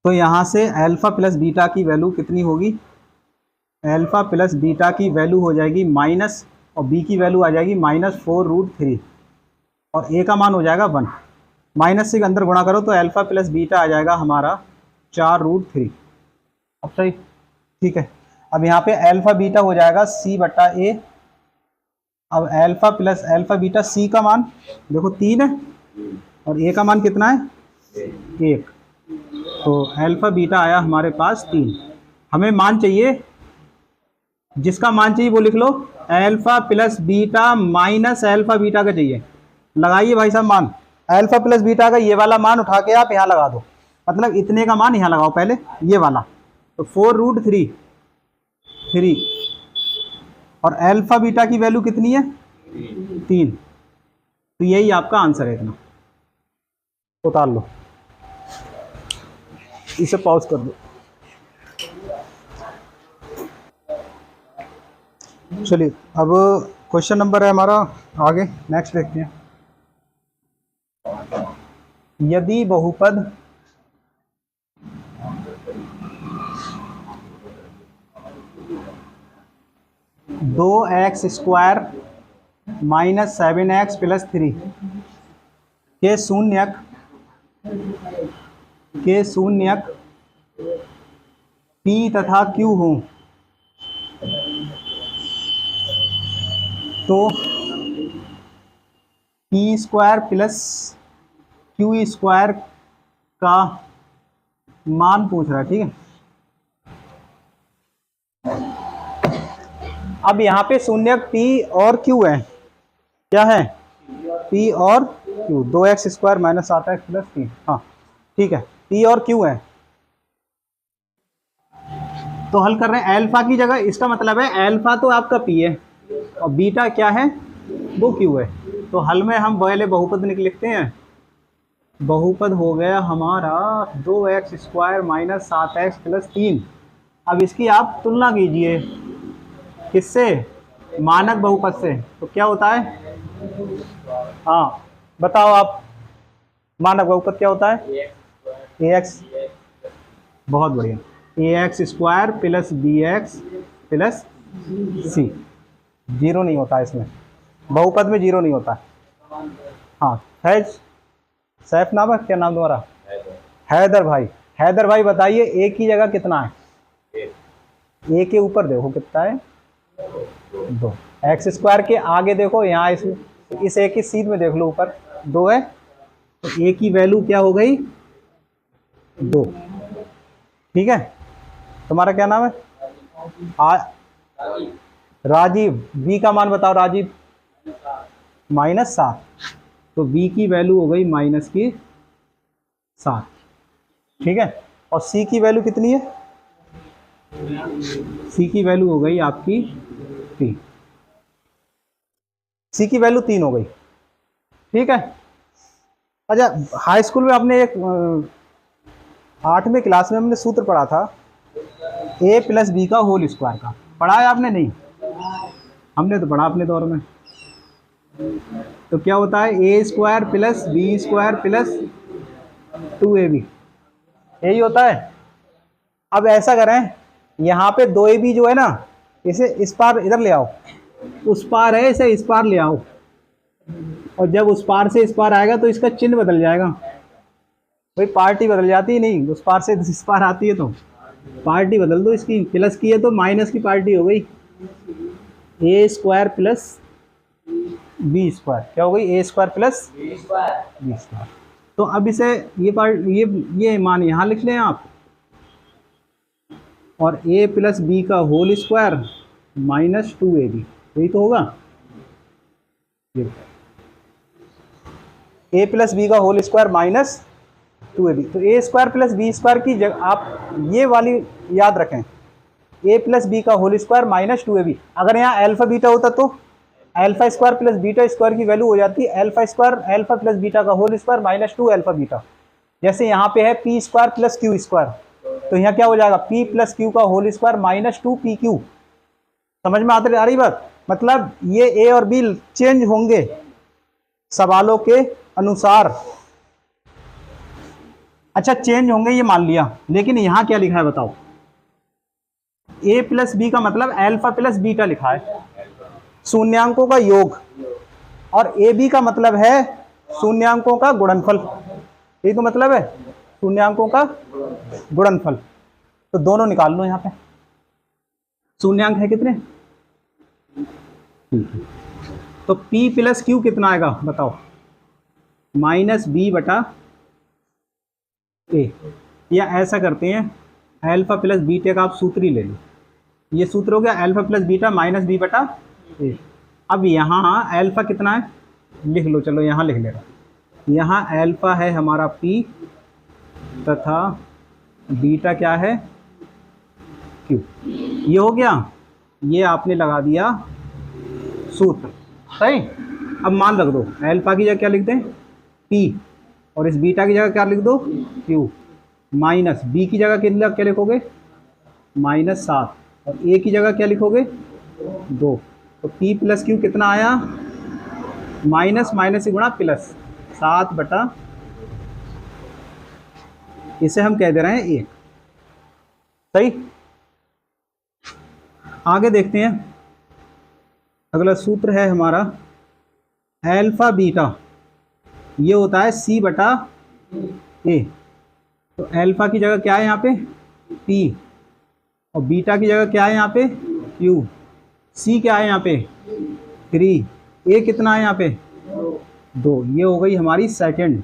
तो यहाँ से अल्फ़ा प्लस बीटा की वैल्यू कितनी होगी? अल्फ़ा प्लस बीटा की वैल्यू हो जाएगी माइनस, और बी की वैल्यू आ जाएगी -4√3, और ए का मान हो जाएगा 1। माइनस से अंदर गुणा करो तो अल्फ़ा प्लस बीटा आ जाएगा हमारा 4√3। अब सही, ठीक है। अब यहाँ पे अल्फ़ा बीटा हो जाएगा c/a। अब alpha plus alpha beta, c का मान देखो 3 है और a का मान कितना है? 1। तो अल्फ़ा बीटा आया हमारे पास 3। हमें मान चाहिए, जिसका मान चाहिए वो लिख लो, alpha plus beta minus alpha beta का चाहिए। लगाइए भाई साहब मान, अल्फ़ा प्लस बीटा का ये वाला मान उठा के आप यहाँ लगा दो, मतलब इतने का मान यहाँ लगाओ पहले, ये वाला। तो 4√3 और अल्फ़ा बीटा की वैल्यू कितनी है? 3। तो यही आपका आंसर है। इतना उतार लो, इसे पॉज कर दो। चलिए अब क्वेश्चन नंबर है हमारा आगे, नेक्स्ट देखते हैं। यदि बहुपद दो x square minus 7x plus 3 के शून्यक P तथा Q हो, तो P square plus Q square का मान पूछ रहा है, ठीक है। अब यहाँ पे शून्यक P और Q है, क्या है? P और Q, 2x square minus 8x plus 3, हाँ ठीक है, P और Q है। तो हल कर रहे हैं अल्फा की जगह, इसका मतलब है अल्फा तो आपका P है और बीटा क्या है? वो Q है। तो हल में हम पहले बहुपद लिखते हैं। बहुपद हो गया हमारा 2x square minus 7x plus 3। अब इसकी आप तुलना कीजिए किससे? मानक बहुपद से। तो क्या होता है? हाँ बताओ आप, मानक बहुपद क्या होता है? ax, बहुत बढ़िया, ax square plus bx plus c। Zero नहीं होता इसमें, बहुपद में जीरो नहीं होता। हाँ फैज, सैफ नाम है, क्या नाम तुम्हारा? हैदर भाई। हैदर भाई बताइए ए की जगह कितना है? ए के ऊपर देखो कितना है? 2। एक्स स्क्वायर के आगे देखो, यहाँ इस ए की सीध में देख लो, ऊपर 2 है, तो ए की वैल्यू क्या हो गई? 2। ठीक है, तुम्हारा क्या नाम है? राजीव। बी का मान बताओ राजीव। -7, तो बी की वैल्यू हो गई -7। ठीक है, और सी की वैल्यू कितनी है? सी की वैल्यू हो गई आपकी 3। सी की वैल्यू 3 हो गई। ठीक है, अच्छा हाई स्कूल में आपने एक 8वीं क्लास में हमने सूत्र पढ़ा था a प्लस बी का होल स्क्वायर का, पढ़ा है आपने? नहीं, हमने तो पढ़ा अपने दौर में। तो क्या होता है? a square plus B square plus 2ab, यही होता है। अब ऐसा करें, यहाँ पे 2ab जो है ना, इसे इस पार इधर ले आओ, उस पार है इसे इस पार ले आओ, और जब उस पार से इस पार आएगा तो इसका चिन्ह बदल जाएगा। भाई पार्टी बदल जाती है, नहीं उस पार से इस पार आती है तो पार्टी बदल दो इसकी, प्लस की है तो माइनस की पार्टी हो गई। ए स्क्वायर प्लस बी स्क्वायर, क्या हो गई? ए स्क्वायर प्लस बी स्क्वायर। तो अब इसे ये मान यहाँ लिख लें आप, और a प्लस बी का होल स्क्वायर माइनस 2ab, यही तो होगा। a प्लस बी का होल स्क्वायर माइनस 2ab, तो a square plus B square की जगह आप ये वाली याद रखें, a प्लस बी का होल स्क्वायर माइनस 2ab। अगर यहाँ अल्फा बीटा होता तो alpha square plus beta square की वैल्यू हो जाती है alpha square alpha plus beta का whole square minus 2 alpha beta. जैसे यहाँ पे है p square plus q square, तो यहाँ क्या हो जाएगा? p प्लस क्यू का होल स्क्वायर माइनस 2pq। समझ में आ रही बात? मतलब ये a और b चेंज होंगे सवालों के अनुसार। अच्छा चेंज होंगे ये मान लिया, लेकिन यहाँ क्या लिखा है बताओ, a प्लस बी का मतलब अल्फा प्लस बीटा लिखा है, शून्यांकों का योग, और ए बी का मतलब है शून्यांकों का गुणनफल, यही तो मतलब है, शून्यांकों का गुणनफल। तो दोनों निकाल लो यहाँ पे, शून्यांक है कितने, तो P प्लस क्यू कितना आएगा बताओ, माइनस बी बटा ए, या ऐसा करते हैं अल्फा प्लस बीटा का आप सूत्र ही ले लो, ये सूत्र हो गया alpha plus beta minus B बटा ए। अब यहाँ अल्फा कितना है लिख लो, चलो यहाँ लिख लेगा, यहाँ अल्फा है हमारा P तथा बीटा क्या है Q, ये हो गया, ये आपने लगा दिया सूत्र, सही। अब मान रख दो, अल्फा की जगह क्या लिख दें P, और इस बीटा की जगह क्या लिख दो Q, माइनस बी की जगह क्या लिखोगे -7, और ए की जगह क्या लिखोगे 2, तो P प्लस Q कितना आया, माइनस माइनस से गुणा प्लस 7 बटा, इसे हम कह दे रहे हैं 1, सही। आगे देखते हैं, अगला सूत्र है हमारा अल्फा बीटा, ये होता है C बटा ए, तो अल्फा की जगह क्या है यहाँ पे P, और बीटा की जगह क्या है यहाँ पे Q, C क्या है यहाँ पे 3, ए कितना है यहाँ पे 2, ये हो गई हमारी सेकंड।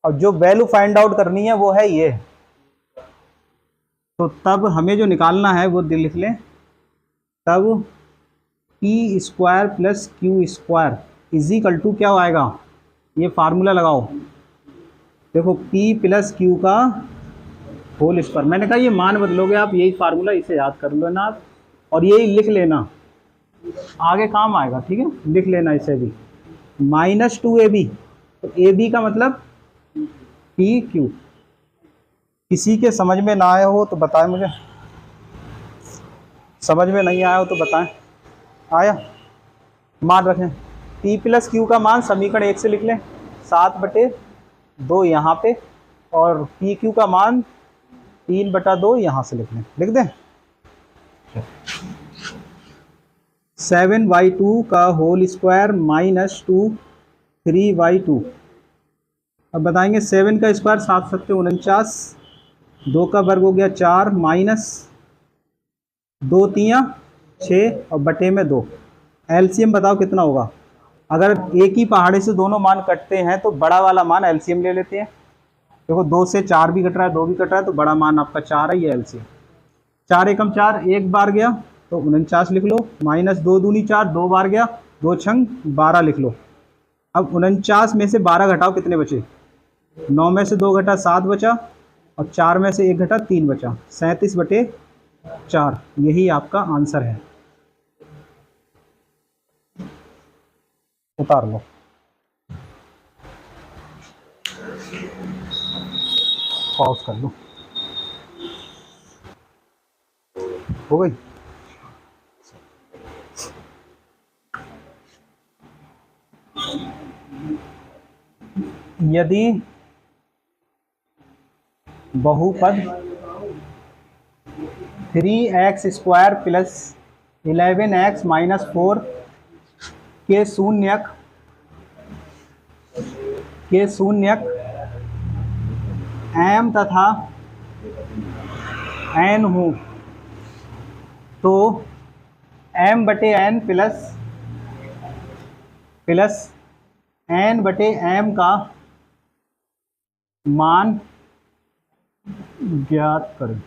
और जो वैल्यू फाइंड आउट करनी है वो है ये, तो तब हमें जो निकालना है वो लिख लें, तब P square plus Q square is equal to क्या आएगा, ये फार्मूला लगाओ, देखो P प्लस Q का होल स्क्वायर, मैंने कहा ये मान बदलोगे आप, यही फार्मूला, इसे याद कर लो ना आप, और यही लिख लेना, आगे काम आएगा, ठीक है, लिख लेना इसे भी, -2ab, तो AB का मतलब PQ। किसी के समझ में ना आया हो तो बताएं मुझे, समझ में नहीं आया हो तो बताएं, आया, मान रखें P प्लस Q का मान समीकरण 1 से लिख लें 7/2 यहाँ पे, और PQ का मान 3/2 यहाँ से लिख लें, लिख दें 7/2 का होल स्क्वायर -2 3/2। अब बताएंगे 7 का स्क्वायर 7 7 49, 2 का वर्ग हो गया 4, माइनस 2 3 6 और बटे में 2, एलसीएम बताओ कितना होगा। अगर एक ही पहाड़े से दोनों मान कटते हैं तो बड़ा वाला मान एलसीएम ले लेते हैं, देखो 2 से 4 भी कट रहा है, 2 भी कट रहा है, तो बड़ा मान आपका 4 है, ये एलसीएम, 4 एकम 4 एक बार गया तो 49 लिख लो, -2 दूनी 4 2 बार गया, 2 छंग 12 लिख लो। अब 49 में से 12 घटाओ कितने बचे, 9 में से 2 घटा 7 बचा, और 4 में से 1 घटा 3 बचा, 37/4, यही आपका आंसर है। उतार लो, पॉज कर लो, हो गई। यदि बहुपद 3x square plus 11x minus 4 के शून्यक m तथा n हो, तो m/n प्लस n/m का मान ज्ञात करें।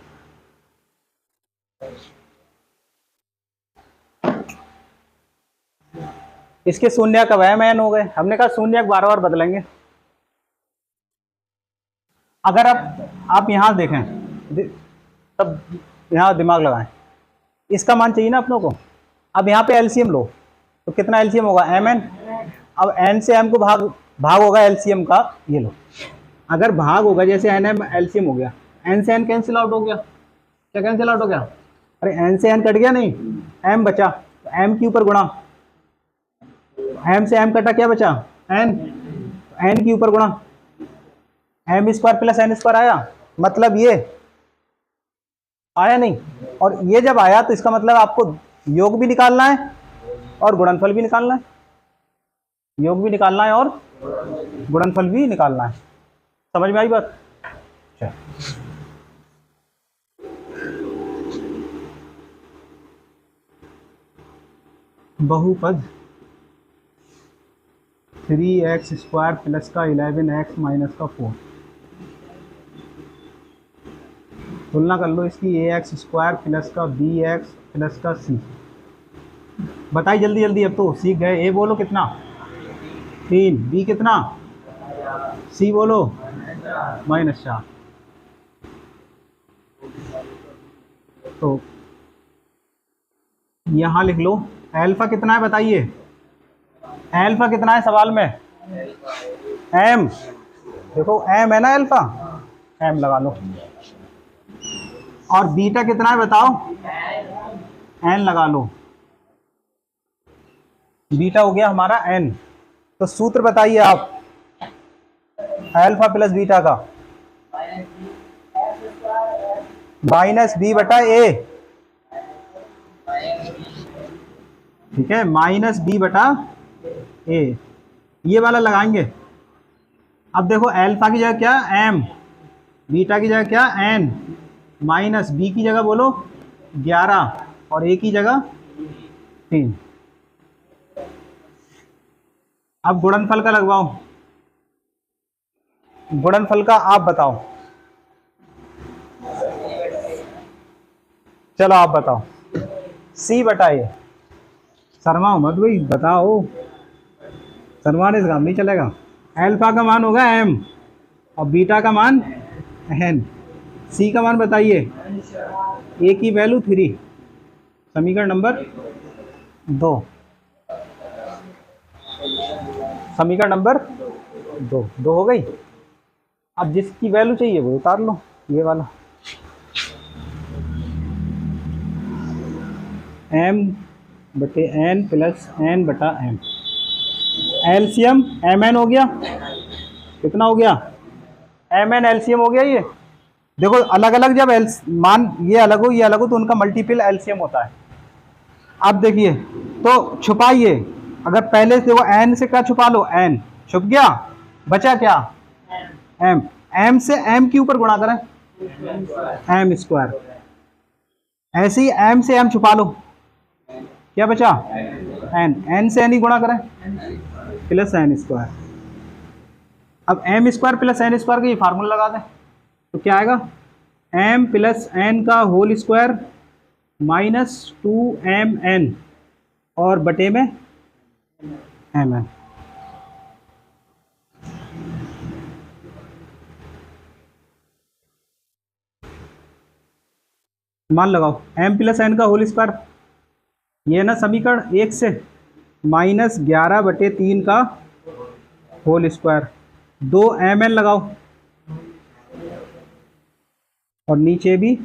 इसके शून्यक अब m n हो गए, हमने कहा शून्यक बार बार बदलेंगे। अगर आप यहाँ देखें तब यहाँ दिमाग लगाएं, इसका मान चाहिए ना अपनों को। अब यहाँ पे एलसीएम लो तो कितना एलसीएम होगा mn, अब n से m को भाग होगा एलसीएम का, ये लो, अगर भाग होगा जैसे n एलसीएम हो गया, n से n कैंसिल आउट हो गया, क्या कैंसिल आउट हो गया, अरे n से n कट गया नहीं, m बचा, तो m के ऊपर गुणा, m से m कटा क्या बचा n, n के ऊपर गुणा, M square plus N square आया, मतलब ये आया नहीं। और ये जब आया तो इसका मतलब आपको योग भी निकालना है और गुणनफल भी निकालना है, योग भी निकालना है और गुणनफल भी निकालना है। समझ में आई बात? अच्छा, बहुपद 3x स्क्वायर प्लस का 11x माइनस का 4, तुलना कर लो इसकी ax स्क्वायर प्लस का bx प्लस का c। बताइए जल्दी जल्दी, अब तो सीख गए। ए बोलो कितना? 3, बी कितना? सी बोलो -4। तो यहाँ लिख लो अल्फा कितना है बताइए, अल्फा कितना है सवाल में? एम, देखो एम है ना अल्फा, एम लगा लो। और बीटा कितना है बताओ? एन लगा लो, बीटा हो गया हमारा एन। तो सूत्र बताइए आप अल्फा प्लस बीटा का, माइनस बी बटा ए, ठीक है, माइनस बी बटा ए, ये वाला लगाएंगे। अब देखो अल्फा की जगह क्या एम, बीटा की जगह क्या एन, माइनस बी की जगह बोलो 11 और ए की जगह 3। अब गुणनफल का लगवाओ, गुणनफल का आप बताओ, चलो आप बताओ। सी बटा ए, शर्माओ मत भाई, बताओ, शर्माने से काम नहीं चलेगा। अल्फा का मान होगा एम और बीटा का मान एन, सी का मान बताइए, ए की वैल्यू 3, समीकरण नंबर 2, समीकरण नंबर 2 हो गई। अब जिसकी वैल्यू चाहिए वो उतार लो, ये वाला एम बटे एन प्लस एन बटा एम, एलसीएम एम एन हो गया, कितना हो गया? एम एन एलसीएम हो गया। ये देखो अलग अलग जब मान ये अलग हो ये अलग हो तो उनका मल्टीपल एलसीएम होता है। अब देखिए तो छुपाइए, अगर पहले से वो एन से क्या छुपा लो, एन छुप गया, बचा क्या? एम, एम से एम के ऊपर गुणा करें, एम स्क्वायर, ऐसे ही एम से एम छुपा लो, क्या बचा? एन, एन से एन ही गुणा करें, प्लस एन स्क्वायर। अब M square plus N square का ये फार्मूला लगा दें तो क्या आएगा? एम प्लस एन का होल स्क्वायर माइनस 2mn और बटे में mn। मान लगाओ m प्लस एन का होल स्क्वायर, ये है ना समीकरण 1 से, माइनस 11 बटे 3 का होल स्क्वायर, 2mn लगाओ और नीचे भी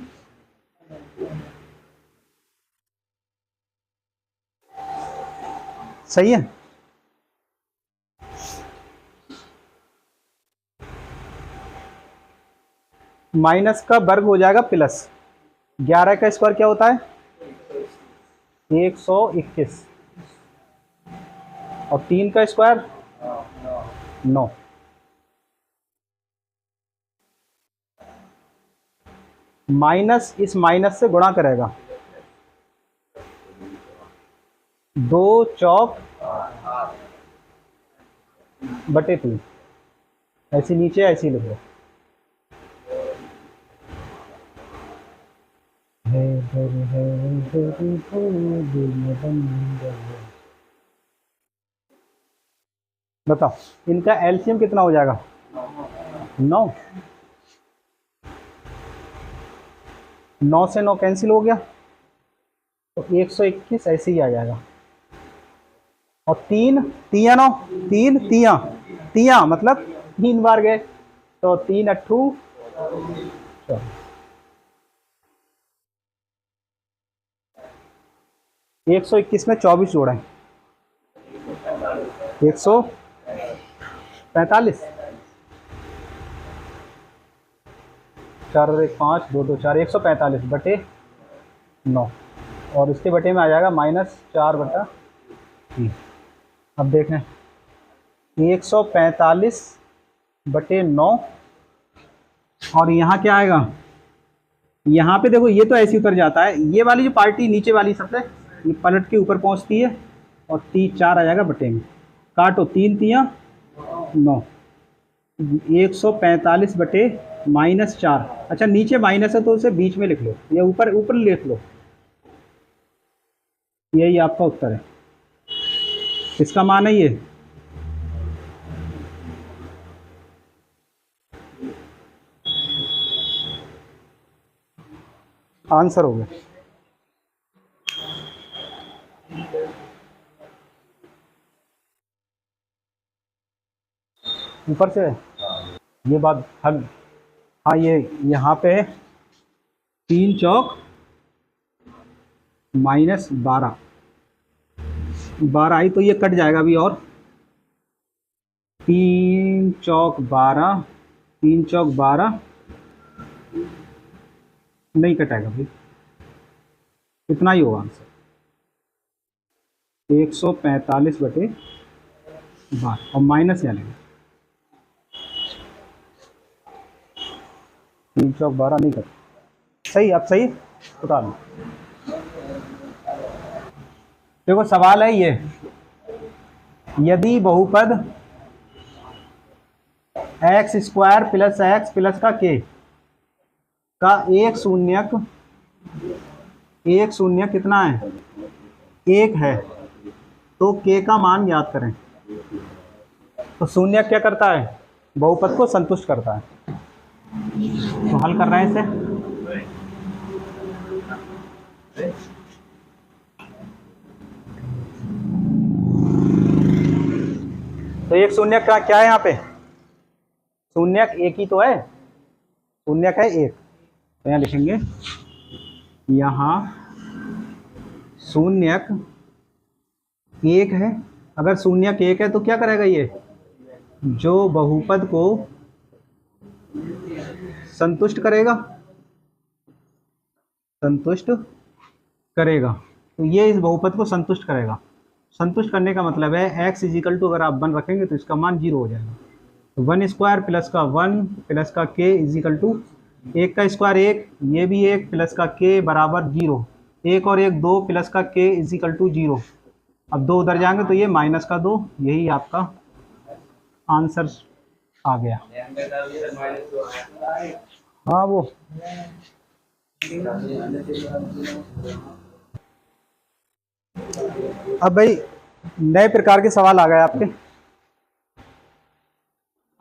सही है। माइनस का वर्ग हो जाएगा प्लस, 11 का स्क्वायर क्या होता है? 121 और 3 का स्क्वायर 9। माइनस इस माइनस से गुणा करेगा, 2 चौक बटे 3, ऐसे नीचे ऐसे ही लिखो। बताओ इनका एलसीएम कितना हो जाएगा? 9, 9 से 9 कैंसिल हो गया तो 121 ऐसे ही आ जाएगा। और 3 तिया 9, 3 तिया तिया मतलब 3 बार गए तो 3 अट्ठू 121 में 24 जोड़ें, 145, 4 और 1 5, 2 2 4, 145/9 और इसके बटे में आ जाएगा -4/3। अब देखें 145/9 और यहाँ क्या आएगा, यहाँ पे देखो ये तो ऐसे उतर जाता है, ये वाली जो पार्टी नीचे वाली सबसे ये पलट के ऊपर पहुँचती है और 4 आ जाएगा बटे में, काटो 3 तियाँ 9, 145/-4। अच्छा नीचे माइनस है तो उसे बीच में लिख लो या ऊपर ऊपर लिख लो, यही आपका उत्तर है। इसका मान है ये, आंसर हो गया। ऊपर से ये बात हल, हाँ ये यहाँ पे 3 चौक -12 आई तो ये कट जाएगा अभी, और 3 चौक 12, 3 चौक 12 नहीं कटाएगा भाई, इतना ही होगा आंसर 145/12 और माइनस यहाँ लेंगे 3 चौक 12 नहीं कटा। सही, अब सही उठा लो। देखो सवाल है ये, यदि बहुपद x² + x + का k का एक शून्यक कितना है, 1 है, तो k का मान ज्ञात करें। तो शून्यक क्या करता है, बहुपद को संतुष्ट करता है। तो हल कर रहे हैं इसे, तो एक शून्यक का क्या है यहाँ पे, शून्यक एक ही तो है, शून्यक है 1, तो यहाँ लिखेंगे यहाँ शून्यक 1 है। अगर शून्यक 1 है तो क्या करेगा ये, जो बहुपद को संतुष्ट करेगा, तो ये इस बहुपद को संतुष्ट करेगा। संतुष्ट करने का मतलब है x = अगर आप 1 रखेंगे तो इसका मान 0 हो जाएगा। तो 1² + का 1 + का k = 1 का स्क्वायर 1, ये भी 1 + का k बराबर 0, 1 और 1 2 + का k = 0। अब 2 उधर जाएंगे तो ये -2, यही आपका आंसर आ गया। हाँ वो अब भाई नए प्रकार के सवाल आ गए आपके।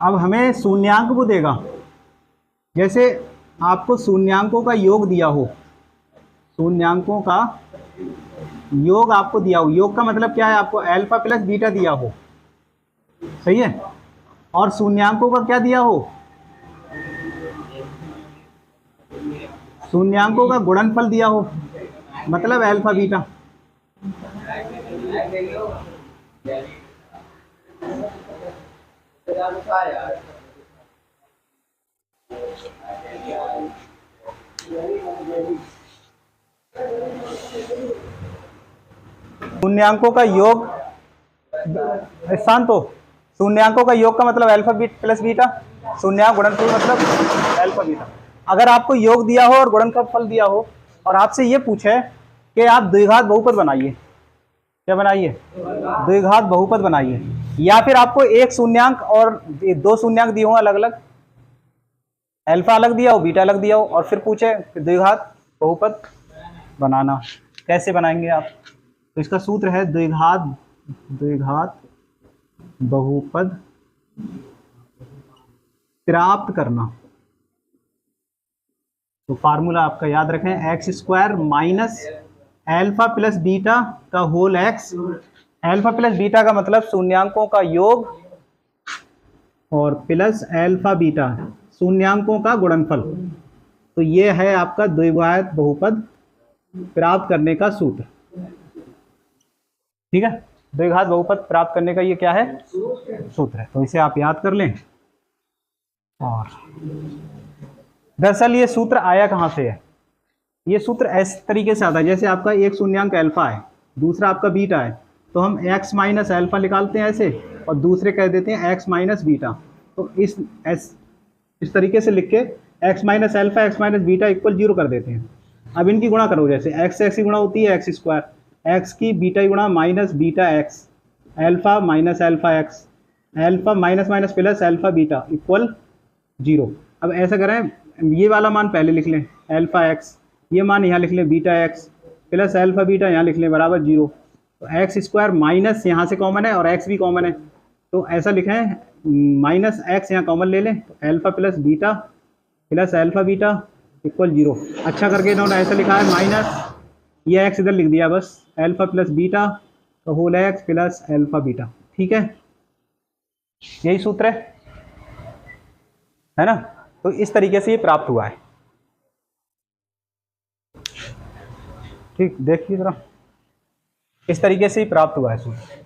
अब हमें शून्यांक वो देगा, जैसे आपको शून्यांकों का योग दिया हो, शून्यांकों का योग आपको दिया हो, योग का मतलब क्या है, आपको अल्फा प्लस बीटा दिया हो, सही है, और शून्यांकों का क्या दिया हो, शून्यांकों का गुणनफल दिया हो, मतलब अल्फा बीटा। शून्यांकों का योग, शांत हो, शून्यांकों का योग का मतलब अल्फा प्लस बीटा, शून्यांक गुणनफल मतलब अल्फा बीटा। अगर आपको योग दिया हो और गुणनफल दिया हो और आपसे ये पूछे कि आप द्विघात बहुपद बनाइए, क्या बनाइए, द्विघात बहुपद बनाइए, या फिर आपको एक शून्यांक और 2 शून्यांक दिए हो अलग अलग, अल्फा अलग दिया हो बीटा अलग दिया हो, और फिर पूछे द्विघात बहुपद बनाना, कैसे बनाएंगे आप। तो इसका सूत्र है द्विघात बहुपद प्राप्त करना। तो फार्मूला आपका याद रखें, x² - अल्फा प्लस बीटा का whole x। Alpha plus beta का मतलब शून्यांकों का योग और प्लस अल्फा बीटा शून्यांकों का गुणनफल। तो ये है आपका द्विघात बहुपद प्राप्त करने का सूत्र, ठीक है। द्विघात बहुपद प्राप्त करने का ये क्या है, सूत्र है। तो इसे आप याद कर लें और दरअसल ये सूत्र आया कहाँ से है, ये सूत्र इस तरीके से आता है, जैसे आपका एक शून्यांक अल्फा है, दूसरा आपका बीटा है, तो हम x माइनस अल्फा निकालते हैं ऐसे, और दूसरे कह देते हैं x माइनस बीटा। तो इस तरीके से लिख के x minus alpha x minus beta equal 0 कर देते हैं। अब इनकी गुणा करो, जैसे x की गुणा होती है एक्स स्क्वायर, एक्स की बीटा की गुणा minus beta x, alpha minus alpha x, alpha minus minus plus alpha beta equal 0। अब ऐसा करें, ये वाला मान पहले लिख लें अल्फा एक्स, ये मान यहाँ लिख लें beta x, plus alpha beta यहाँ लिख लें बराबर 0। तो एक्स स्क्वायर माइनस यहाँ से कॉमन है और एक्स भी कॉमन है, तो ऐसा लिखें माइनस एक्स यहाँ कॉमन ले लें, तो alpha plus beta plus alpha beta equal 0। अच्छा करके इन्होंने ऐसा लिखा है माइनस, ये एक्स इधर लिख दिया बस, अल्फा प्लस बीटा तो whole X plus alpha beta. ठीक है, यही सूत्र है ना। तो इस तरीके से ये प्राप्त हुआ है। ठीक, देखिए जरा, इस तरीके से ही प्राप्त हुआ है सूत्र।